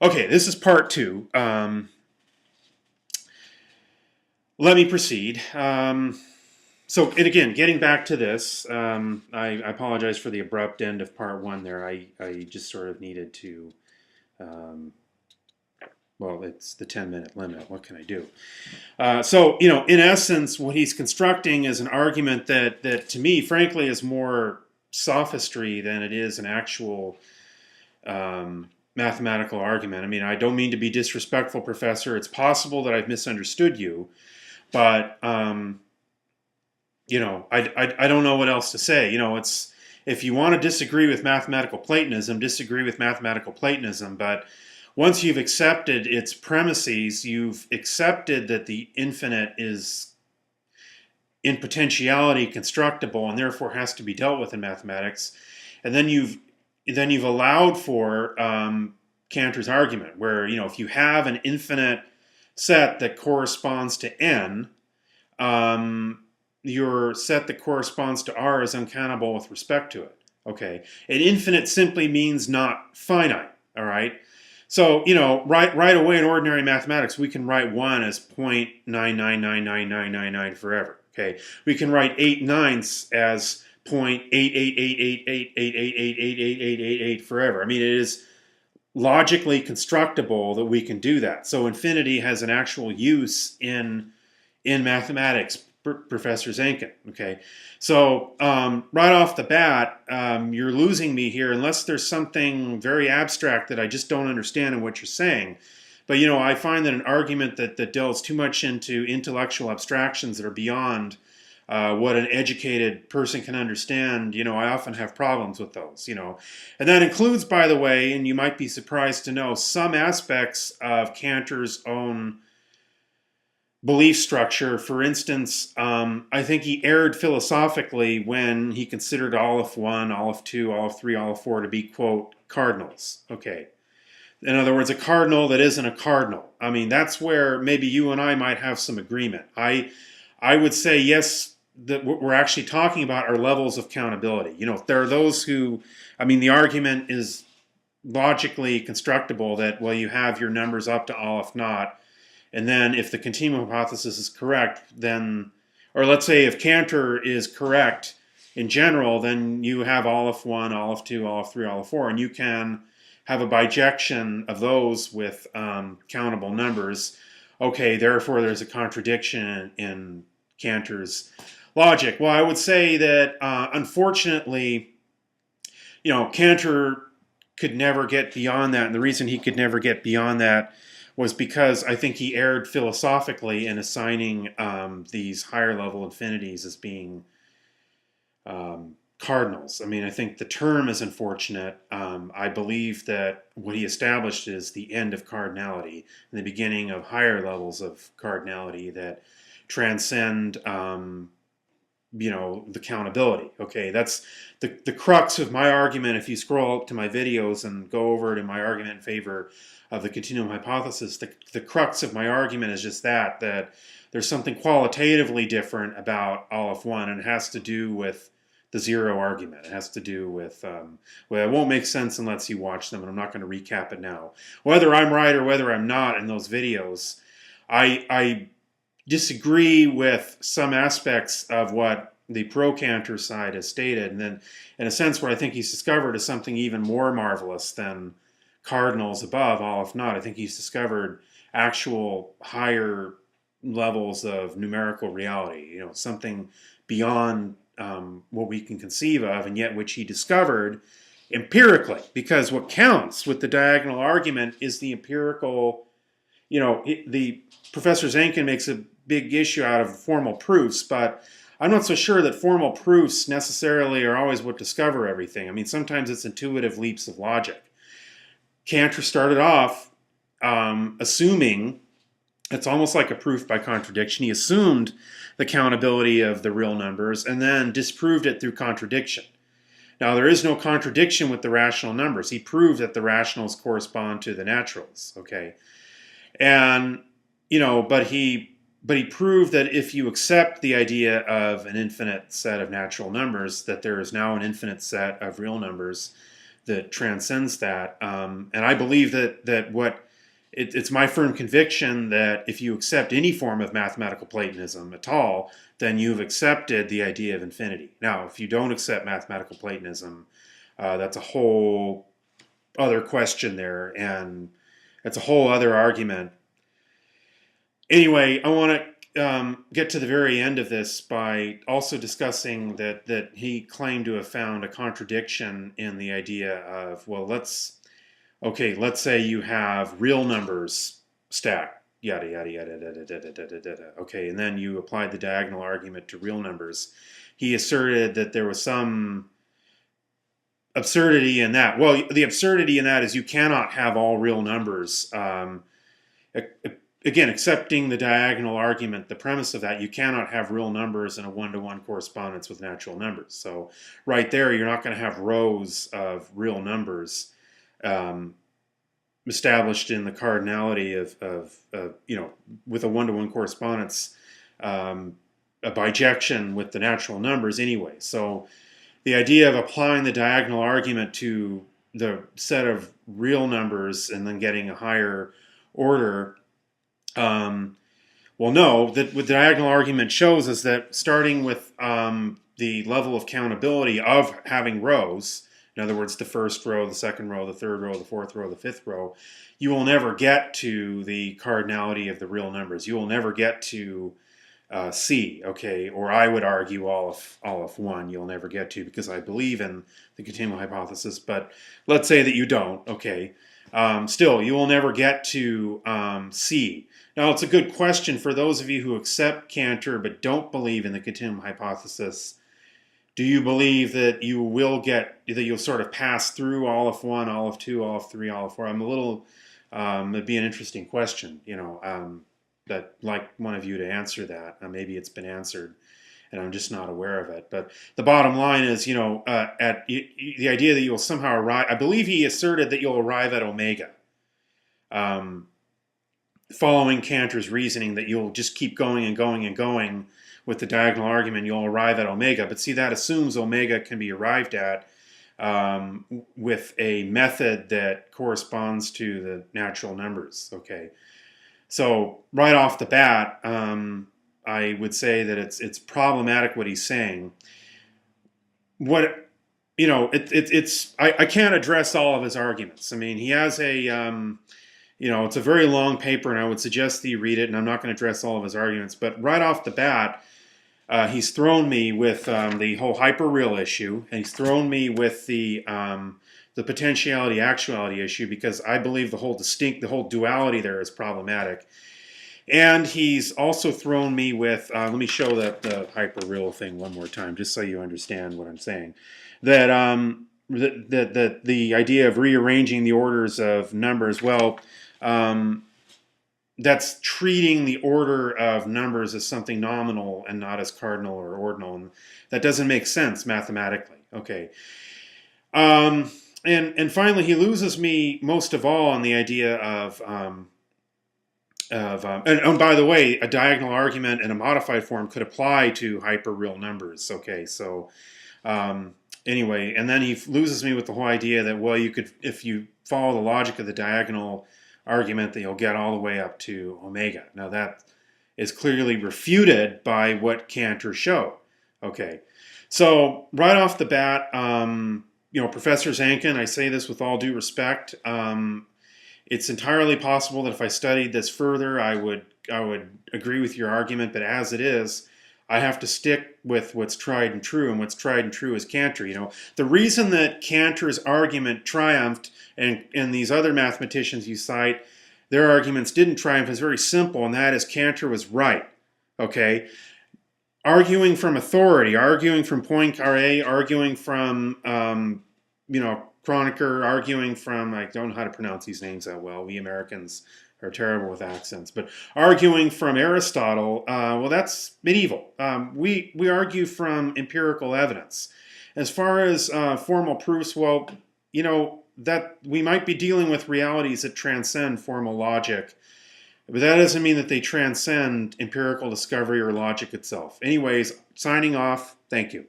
Okay, this is part two. Let me proceed. And again, getting back to this, I apologize for the abrupt end of part one there. I just sort of needed to, um, well, it's the 10-minute limit. What can I do? In essence, what he's constructing is an argument that to me, frankly, is more sophistry than it is an actual mathematical argument. I mean, I don't mean to be disrespectful, Professor. It's possible that I've misunderstood you, but I don't know what else to say. It's if you want to disagree with mathematical Platonism, disagree with mathematical Platonism. But once you've accepted its premises, you've accepted that the infinite is in potentiality constructible and therefore has to be dealt with in mathematics. And then you've allowed for Cantor's argument, where if you have an infinite set that corresponds to n, your set that corresponds to R is uncountable with respect to it. Okay, and infinite simply means not finite. All right, so right away in ordinary mathematics, we can write 1 as 0.9999999 forever. Okay, we can write 8/9 as 0.8888888888888 forever. I mean, it is logically constructible that we can do that. So infinity has an actual use in mathematics, Professor Zenkin. Okay, so right off the bat, you're losing me here unless there's something very abstract that I just don't understand in what you're saying. But I find that an argument that delves too much into intellectual abstractions that are beyond what an educated person can understand, I often have problems with those, And that includes, by the way, and you might be surprised to know, some aspects of Cantor's own belief structure. For instance, I think he erred philosophically when he considered Aleph 1, Aleph 2, Aleph 3, Aleph 4 to be, quote, cardinals. Okay. In other words, a cardinal that isn't a cardinal. I mean, that's where maybe you and I might have some agreement. I would say, yes, that what we're actually talking about are levels of countability. There are those who, the argument is logically constructible that, well, you have your numbers up to Aleph naught, and then if the continuum hypothesis is correct, then, or let's say if Cantor is correct in general, then you have Aleph 1, Aleph 2, Aleph 3, Aleph 4, and you can have a bijection of those with countable numbers. Okay, therefore there's a contradiction in Cantor's logic. Well, I would say that unfortunately, Cantor could never get beyond that, and the reason he could never get beyond that was because I think he erred philosophically in assigning these higher level infinities as being cardinals. I think the term is unfortunate. I believe that what he established is the end of cardinality and the beginning of higher levels of cardinality that transcend the countability. Okay, that's the crux of my argument. If you scroll up to my videos and go over to my argument in favor of the continuum hypothesis, the crux of my argument is just that there's something qualitatively different about Aleph 1, and it has to do with the zero argument. It has to do with, well, it won't make sense unless you watch them, and I'm not going to recap it now. Whether I'm right or whether I'm not in those videos, I disagree with some aspects of what the pro-Cantor side has stated, and then in a sense where I think he's discovered is something even more marvelous than cardinals above Aleph naught. I think he's discovered actual higher levels of numerical reality, something beyond what we can conceive of, and yet which he discovered empirically, because what counts with the diagonal argument is the empirical, the Professor Zenkin makes a big issue out of formal proofs, but I'm not so sure that formal proofs necessarily are always what discover everything. Sometimes it's intuitive leaps of logic. Cantor started off assuming, it's almost like a proof by contradiction. He assumed the countability of the real numbers and then disproved it through contradiction. Now, there is no contradiction with the rational numbers. He proved that the rationals correspond to the naturals, okay? And, but he proved that if you accept the idea of an infinite set of natural numbers, that there is now an infinite set of real numbers that transcends that. And I believe that it's my firm conviction that if you accept any form of mathematical Platonism at all, then you've accepted the idea of infinity. Now, if you don't accept mathematical Platonism, that's a whole other question there, and that's a whole other argument. Anyway, I want to get to the very end of this by also discussing that he claimed to have found a contradiction in the idea of, well, let's say you have real numbers stacked, yada yada yada yada yada yada yada. Okay, and then you applied the diagonal argument to real numbers. He asserted that there was some absurdity in that. Well, the absurdity in that is you cannot have all real numbers. Again, accepting the diagonal argument, the premise of that, you cannot have real numbers in a one-to-one correspondence with natural numbers. So right there, you're not going to have rows of real numbers established in the cardinality of with a one-to-one correspondence, a bijection with the natural numbers anyway. So the idea of applying the diagonal argument to the set of real numbers and then getting a higher order, well, no, what the diagonal argument shows is that starting with the level of countability of having rows, in other words, the first row, the second row, the third row, the fourth row, the fifth row, you will never get to the cardinality of the real numbers. You will never get to C, okay, or I would argue all of 1 you'll never get to, because I believe in the continuum hypothesis, but let's say that you don't, okay. Still, you will never get to C. Now, it's a good question for those of you who accept Cantor but don't believe in the continuum hypothesis. Do you believe that you will that you'll sort of pass through all of 1, all of 2, all of 3, all of 4? I'm a little, it'd be an interesting question, that like one of you to answer that. Maybe it's been answered and I'm just not aware of it. But the bottom line is, the idea that you will somehow arrive, I believe he asserted that you'll arrive at omega. Following Cantor's reasoning that you'll just keep going and going and going with the diagonal argument, you'll arrive at omega. But see, that assumes omega can be arrived at with a method that corresponds to the natural numbers. Okay, so right off the bat, I would say that it's problematic what he's saying. What I can't address all of his arguments. I mean, he has it's a very long paper, and I would suggest that you read it, and I'm not going to address all of his arguments. But right off the bat, he's thrown me with the whole hyperreal issue, and he's thrown me with the potentiality-actuality issue, because I believe the whole duality there is problematic. And he's also thrown me with, let me show the hyperreal thing one more time, just so you understand what I'm saying. That the idea of rearranging the orders of numbers, well, that's treating the order of numbers as something nominal and not as cardinal or ordinal. And that doesn't make sense mathematically. Okay. And finally, he loses me most of all on the idea of and by the way, a diagonal argument in a modified form could apply to hyperreal numbers. Okay, so anyway, and then he loses me with the whole idea that, well, you could, if you follow the logic of the diagonal argument, that you'll get all the way up to omega. Now that is clearly refuted by what Cantor showed. Okay, so right off the bat, Professor Zenkin, I say this with all due respect, it's entirely possible that if I studied this further, I would agree with your argument, but as it is, I have to stick with what's tried and true, and what's tried and true is Cantor. The reason that Cantor's argument triumphed and these other mathematicians you cite, their arguments didn't triumph, is very simple, and that is Cantor was right. Okay? Arguing from authority, arguing from Poincaré, arguing from, Kronecker, arguing from, I don't know how to pronounce these names that well. We Americans are terrible with accents. But arguing from Aristotle, well, that's medieval. We argue from empirical evidence. As far as formal proofs, well, that we might be dealing with realities that transcend formal logic. But that doesn't mean that they transcend empirical discovery or logic itself. Anyways, signing off. Thank you.